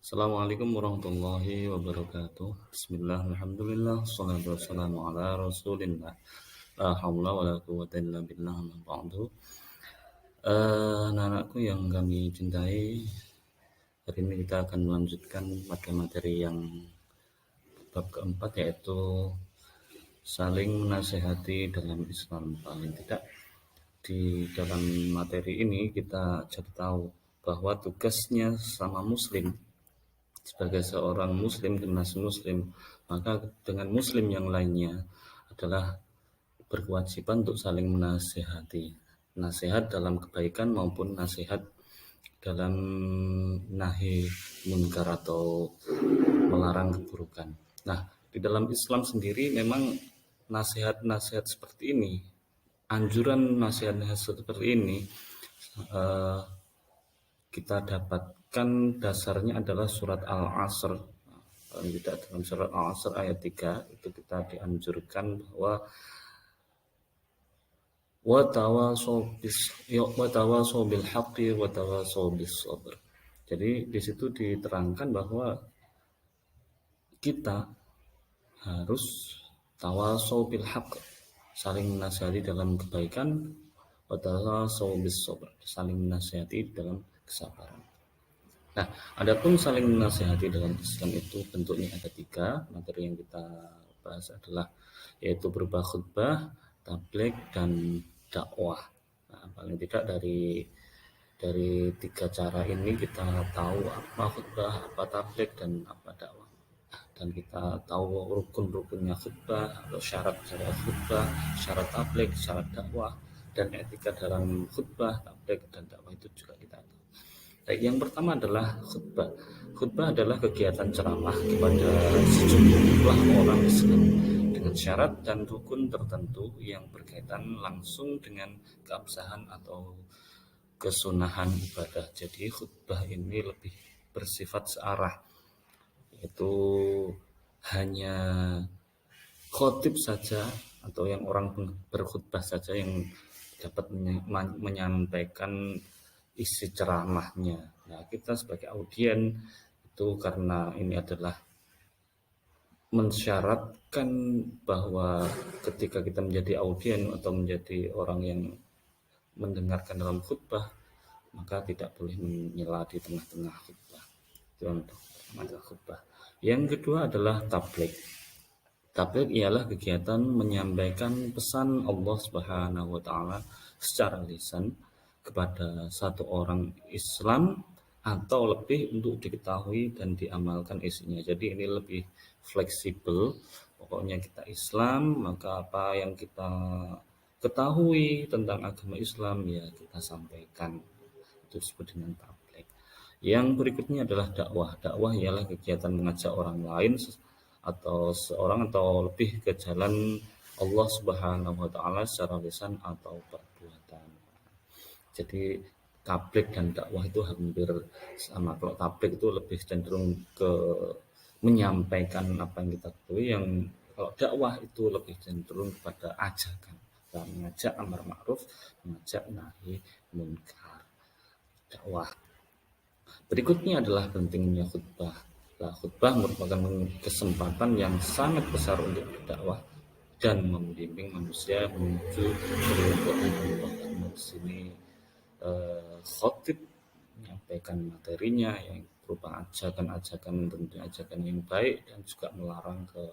Assalamualaikum warahmatullahi wabarakatuh. Bismillah, alhamdulillah, salatu wassalamu ala rasulillah. La hawla wa la quwwata illa billah, amma ba'du. Anak-anakku yang kami cintai, hari ini kita akan melanjutkan materi yang bab keempat, yaitu saling menasehati dalam Islam. Paling tidak di dalam materi ini kita jadi tahu bahwa tugasnya sama muslim sebagai seorang muslim, generasi muslim, maka dengan muslim yang lainnya adalah berkewajiban untuk saling menasehati. Nasihat dalam kebaikan maupun nasihat dalam nahi munkar atau melarang keburukan. Nah, di dalam Islam sendiri memang nasihat-nasihat seperti ini, anjuran nasihat-nasihat seperti ini eh, kita dapatkan dasarnya adalah surat Al-Asr. Paling tidak dalam surat Al-Asr ayat 3 itu kita dianjurkan bahwa watawasaw bil haqqi watawasaw bis sabr. Jadi di situ diterangkan bahwa kita harus tawasaw bil haqq, saling menasihati dalam kebaikan, watawasaw bis sabr, saling menasihati dalam kesabaran. Nah, adapun saling menasihati dalam Islam itu bentuknya ada 3. Materi yang kita bahas adalah yaitu berupa khutbah, tabligh, dan dakwah. Nah, paling tidak dari 3 cara ini kita tahu apa khutbah, apa tabligh, dan apa dakwah. Dan kita tahu rukun-rukunnya khutbah atau syarat-syarat khutbah, syarat tabligh, syarat dakwah, dan etika dalam khutbah, tabligh, dan dakwah itu juga kita tahu. Baik, yang pertama adalah khutbah. Khutbah adalah kegiatan ceramah kepada sejumlah orang Islam dengan syarat dan rukun tertentu yang berkaitan langsung dengan keabsahan atau kesunahan ibadah. Jadi khutbah ini lebih bersifat searah, yaitu hanya khotib saja atau yang orang berkhutbah saja yang dapat menyampaikan isi ceramahnya. Nah, kita sebagai audien itu karena ini adalah mensyaratkan bahwa ketika kita menjadi audien atau menjadi orang yang mendengarkan dalam khutbah, maka tidak boleh menyela di tengah-tengah khutbah. Itu untuk khutbah. Yang kedua adalah tabligh. Tabligh ialah kegiatan menyampaikan pesan Allah Subhanahu wa taala secara lisan kepada satu orang Islam atau lebih untuk diketahui dan diamalkan isinya. Jadi ini lebih fleksibel. Pokoknya kita Islam, maka apa yang kita ketahui tentang agama Islam ya kita sampaikan. Itu disebut dengan tabligh. Yang berikutnya adalah dakwah. Dakwah ialah kegiatan mengajak orang lain atau seorang atau lebih ke jalan Allah Subhanahu wa taala secara lisan atau perbuatan. Jadi tabligh dan dakwah itu hampir sama. Kalau tabligh itu lebih cenderung ke menyampaikan apa yang kita ketahui, yang kalau dakwah itu lebih cenderung kepada ajakan, dan mengajak amar ma'ruf, mengajak nahi munkar. Dakwah. Berikutnya adalah pentingnya khutbah. Nah, khutbah merupakan kesempatan yang sangat besar untuk berdakwah dan membimbing manusia menuju keridhaan Allah. Di sini khotib menyampaikan materinya yang berupa ajakan-ajakan, tentu ajakan yang baik, dan juga melarang ke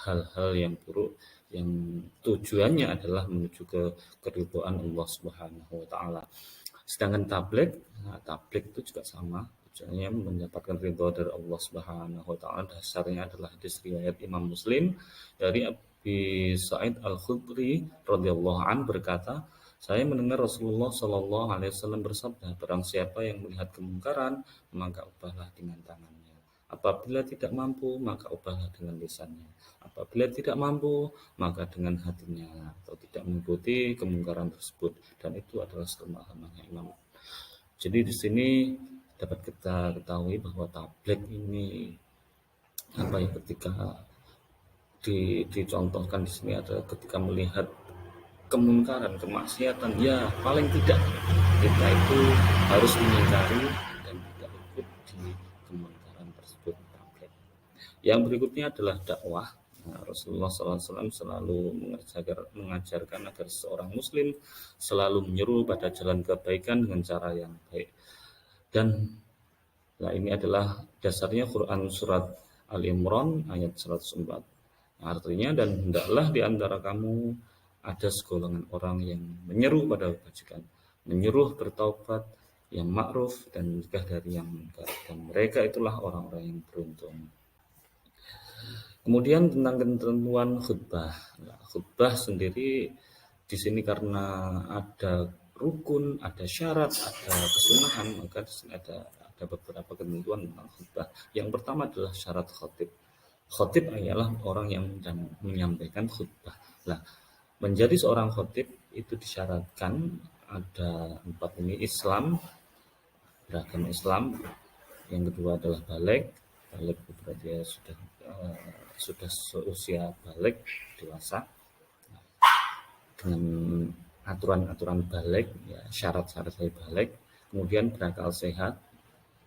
hal-hal yang buruk yang tujuannya adalah menuju ke keridhaan Allah Subhanahu wa taala. Sedangkan tabligh itu juga sama, tujuannya mendapatkan ridho dari Allah Subhanahu wa taala. Dasarnya adalah hadis riwayat Imam Muslim dari Abi Sa'id Al-Khudri radhiyallahu an berkata, saya mendengar Rasulullah Shallallahu Alaihi Wasallam bersabda, barang siapa yang melihat kemungkaran, maka ubahlah dengan tangannya. Apabila tidak mampu, maka ubahlah dengan lisannya. Apabila tidak mampu, maka dengan hatinya, atau tidak mengikuti kemungkaran tersebut. Dan itu adalah selama-lamanya imam. Jadi di sini dapat kita ketahui bahwa tabligh ini ketika dicontohkan di sini adalah ketika melihat kemungkaran, kemaksiatan, ya paling tidak kita itu harus mengingkari dan tidak ikut di kemungkaran Quran tersebut tabligh. Yang berikutnya adalah dakwah. Nah, Rasulullah SAW selalu mengajarkan agar seorang muslim selalu menyeru pada jalan kebaikan dengan cara yang baik. Dan ini adalah dasarnya Quran surat Al-Imran ayat 104. Artinya, dan hendaklah di antara kamu ada segolongan orang yang menyeru pada kebajikan, menyuruh bertaubat, yang ma'ruf dan mencegah dari yang munkar, dan mereka itulah orang-orang yang beruntung. Kemudian tentang ketentuan khutbah. Nah, khutbah sendiri di sini karena ada rukun, ada syarat, ada kesunahan, maka di sini ada beberapa ketentuan tentang khutbah. Yang pertama adalah syarat khotib. Khotib adalah orang yang menyampaikan khutbah. Nah, menjadi seorang khotib itu disyaratkan ada 4 ini: Islam, beragama Islam. Yang kedua adalah baligh. Baligh itu berarti ya sudah seusia baligh, dewasa, dengan aturan-aturan baligh, ya, syarat-syarat dari baligh. Kemudian berakal sehat,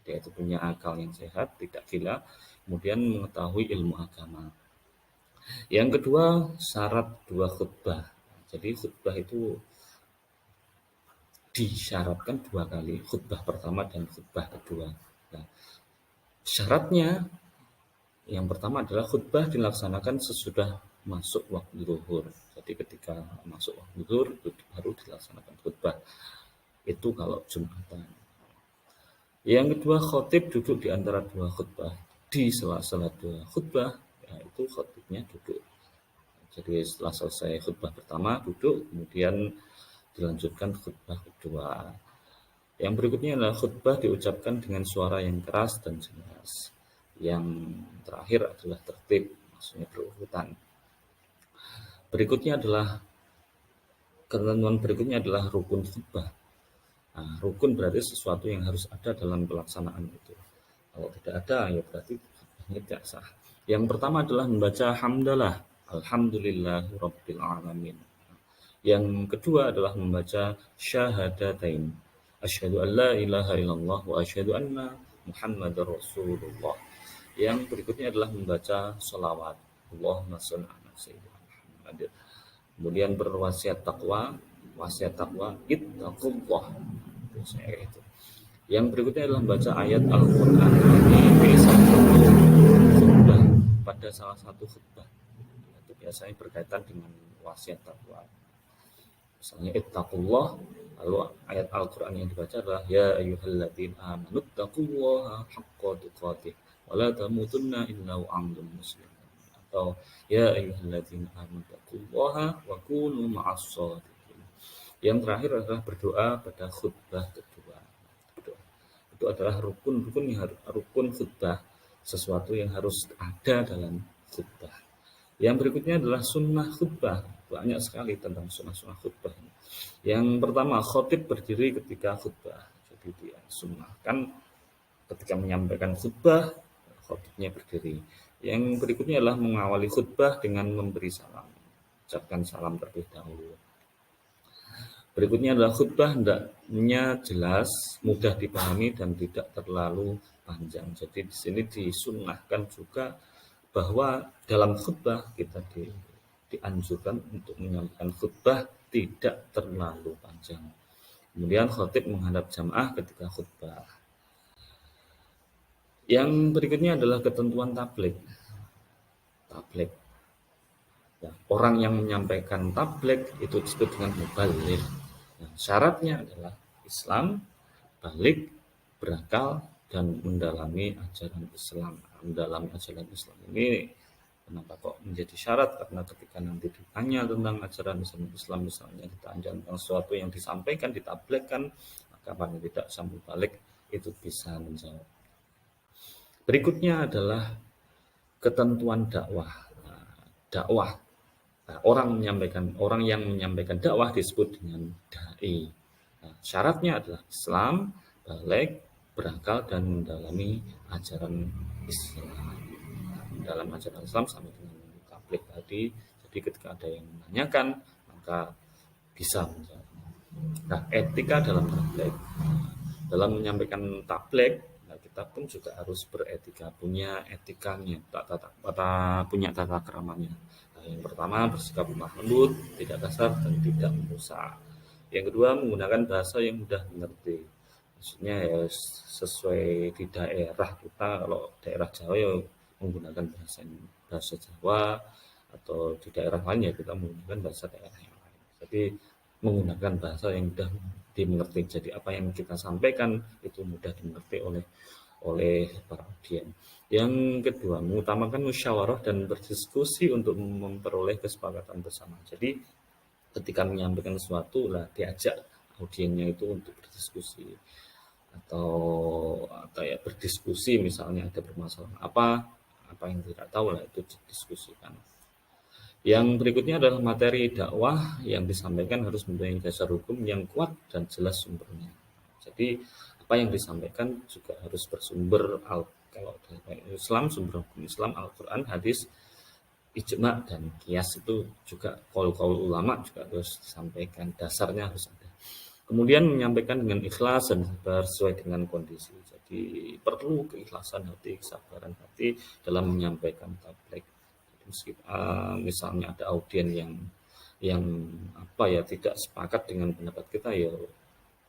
dia itu punya akal yang sehat, tidak gila. Kemudian mengetahui ilmu agama. Yang kedua, syarat 2 khutbah. Jadi khutbah itu disyaratkan 2 kali, khutbah pertama dan khutbah kedua. Nah, syaratnya yang pertama adalah khutbah dilaksanakan sesudah masuk waktu zuhur. Jadi ketika masuk waktu zuhur baru dilaksanakan khutbah. Itu kalau Jumatan. Yang kedua, khotib duduk di antara 2 khutbah. Di sela-sela 2 khutbah, itu khotibnya duduk. Jadi setelah selesai khutbah pertama duduk, kemudian dilanjutkan khutbah kedua. Yang berikutnya adalah khutbah diucapkan dengan suara yang keras dan jelas. Yang terakhir adalah tertib, maksudnya berurutan. Ketentuan berikutnya adalah rukun khutbah. Nah, rukun berarti sesuatu yang harus ada dalam pelaksanaan itu. Kalau tidak ada, ya berarti khutbahnya tidak sah. Yang pertama adalah membaca hamdalah, alhamdulillahirabbil alamin. Yang kedua adalah membaca syahadatain, asyhadu an la ilaha illallah wa asyhadu anna muhammadar rasulullah. Yang berikutnya adalah membaca sholawat, Allahumma sholli ala sayyidina Muhammad. Kemudian berwasiat takwa, ittaqullah. Itu. Yang berikutnya adalah membaca ayat Al-Quran. Ini khutbah pada salah satu khutbah. Itu biasanya berkaitan dengan wasiat takwa. Misalnya ittaqullah, lalu ayat Al-Quran yang dibaca adalah ya ayyuhalladzina amanu taqullaha haqqa tuqatih wa la tamutunna illa wa antum muslimun. Atau ya ayyuhalladzina amanu taqullaha wa kunu ma'as shadiqin. Yang terakhir adalah berdoa pada khutbah kedua. Itu adalah rukun khutbah, sesuatu yang harus ada dalam khutbah. Yang berikutnya adalah sunnah khutbah. Banyak sekali tentang sunnah khutbah. Yang pertama, khotib berdiri ketika khutbah. Jadi dia sunnahkan ketika menyampaikan khutbah, khotibnya berdiri. Yang berikutnya adalah mengawali khutbah dengan memberi salam. Ucapkan salam terlebih dahulu. Berikutnya adalah khutbah hendaknya jelas, mudah dipahami dan tidak terlalu panjang. Jadi di sini disunnahkan juga bahwa dalam khutbah kita dianjurkan untuk menyampaikan khutbah tidak terlalu panjang. Kemudian khotib menghadap jamaah ketika khutbah. Yang berikutnya adalah ketentuan tabligh. Ya, orang yang menyampaikan tabligh itu disebut dengan mubaligh. Nah, syaratnya adalah Islam, baligh, berakal, dan mendalami ajaran Islam. Mendalami ajaran Islam ini kenapa kok menjadi syarat? Karena ketika nanti ditanya tentang ajaran Islam, misalnya ditanya tentang sesuatu yang disampaikan, ditablighkan, maka paling tidak sambil balik itu bisa menjawab. Berikutnya adalah ketentuan dakwah. Dakwah. Orang yang menyampaikan dakwah disebut dengan dai. Syaratnya adalah Islam, baligh, berakal, dan mendalami ajaran Islam. Dalam ajaran Islam sama dengan tabligh tadi. Jadi ketika ada yang menanyakan, maka bisa menjawab. Etika dalam tabligh. Dalam menyampaikan tabligh, kita pun juga harus beretika, punya etikanya, punya tata keramanya. Nah, yang pertama bersikap lemah lembut, tidak kasar dan tidak merusak. Yang kedua menggunakan bahasa yang mudah dimengerti. Maksudnya ya sesuai di daerah kita, kalau daerah Jawa ya menggunakan bahasa Jawa, atau di daerah lain ya kita menggunakan bahasa daerah yang lain. Jadi menggunakan bahasa yang mudah dimengerti. Jadi apa yang kita sampaikan itu mudah dimengerti oleh para audien. Yang kedua, mengutamakan musyawarah dan berdiskusi untuk memperoleh kesepakatan bersama. Jadi ketika menyampaikan sesuatu lah diajak audiennya itu untuk berdiskusi, atau ya berdiskusi, misalnya ada permasalahan apa yang tidak tahu lah itu didiskusikan. Yang berikutnya adalah materi dakwah yang disampaikan harus mempunyai dasar hukum yang kuat dan jelas sumbernya. Jadi apa yang disampaikan juga harus bersumber kalau Islam, sumber hukum Islam Al-Quran, hadis, ijma dan kias, itu juga qaul-qaul ulama juga harus disampaikan, dasarnya harus ada. Kemudian menyampaikan dengan ikhlas dan sabar sesuai dengan kondisi. Jadi perlu keikhlasan hati, kesabaran hati dalam menyampaikan tabligh. Misalnya ada audien yang tidak sepakat dengan pendapat kita, ya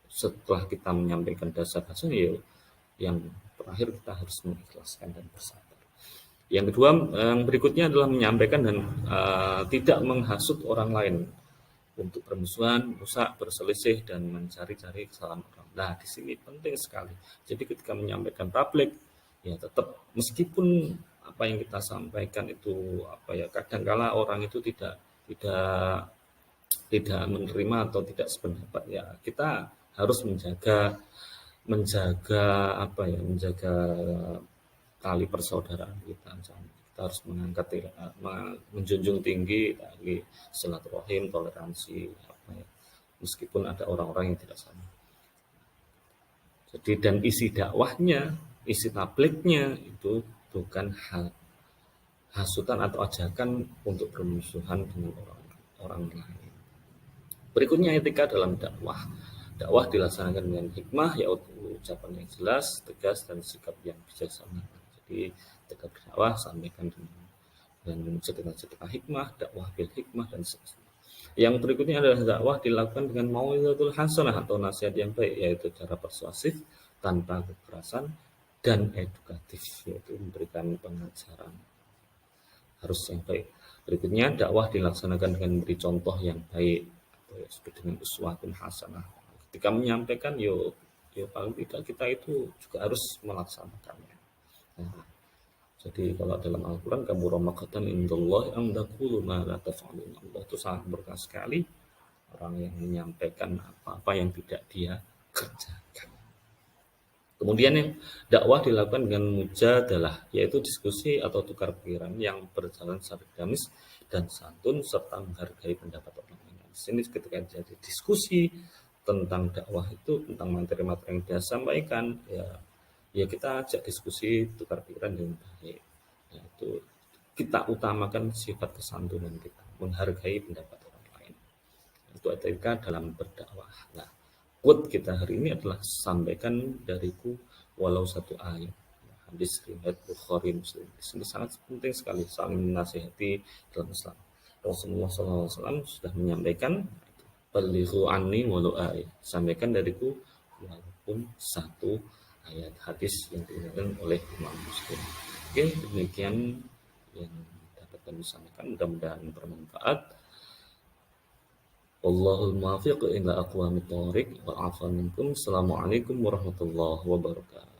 setelah kita menyampaikan dasar-dasar, ya yang terakhir kita harus mengikhlaskan dan bersabar. Yang kedua, yang berikutnya adalah menyampaikan dan tidak menghasut orang lain untuk bermusuhan, rusak, berselisih, dan mencari-cari kesalahan orang. Nah, di sini penting sekali. Jadi ketika menyampaikan tabligh, ya tetap meskipun apa yang kita sampaikan itu kadangkala orang itu tidak menerima atau tidak sependapat, ya kita harus menjaga tali persaudaraan kita. Kita harus menjunjung tinggi tali silaturahim, toleransi, meskipun ada orang-orang yang tidak sama. Jadi dan isi dakwahnya, isi tablighnya itu bukan hasutan atau ajakan untuk bermusuhan dengan orang lain. Berikutnya etika dalam dakwah. Dakwah dilaksanakan dengan hikmah, yaitu ucapan yang jelas, tegas, dan sikap yang bijaksana. Jadi ketika berdakwah sampaikan dengan sedekah hikmah, dakwah bil hikmah, dan seterusnya. Yang berikutnya adalah dakwah dilakukan dengan mau'izatul hasanah atau nasihat yang baik, yaitu cara persuasif tanpa kekerasan dan edukatif, yaitu memberikan pengajaran harus yang baik. Berikutnya dakwah dilaksanakan dengan memberi contoh yang baik, atau disebut dengan uswatun hasanah. Ketika menyampaikan, paling tidak kita itu juga harus melaksanakannya. Nah, jadi kalau dalam Al-Quran, kabura maqtan indallahi an taqulu ma la taf'alun. Allah itu sangat berkah sekali orang yang menyampaikan apa-apa yang tidak dia kerjakan. Kemudian yang dakwah dilakukan dengan mujadalah, yaitu diskusi atau tukar pikiran yang berjalan secara dinamis dan santun serta menghargai pendapat orang lain. Di sini ketika jadi diskusi tentang dakwah itu, tentang materi-materi yang dia sampaikan, ya kita ajak diskusi, tukar pikiran dengan baik. Yaitu kita utamakan sifat kesantunan kita, menghargai pendapat orang lain. Itu etika dalam berdakwah. Nah, quote kita hari ini adalah sampaikan dariku walau satu ayat. Hadis riwayat Bukhari Muslim. Di sini sangat penting sekali saling menasihati dalam Islam. Rasulullah SAW sudah menyampaikan, balighu anni walau ayat. Sampaikan dariku walaupun satu ayat, hadis yang diriwayatkan oleh Imam Muslim. Oke, demikian yang dapat kami sampaikan, mudah-mudahan bermanfaat. Wallahul muwaffiq ila aqwamit thoriq wal 'afwa minkum. Assalamualaikum warahmatullahi wabarakatuh.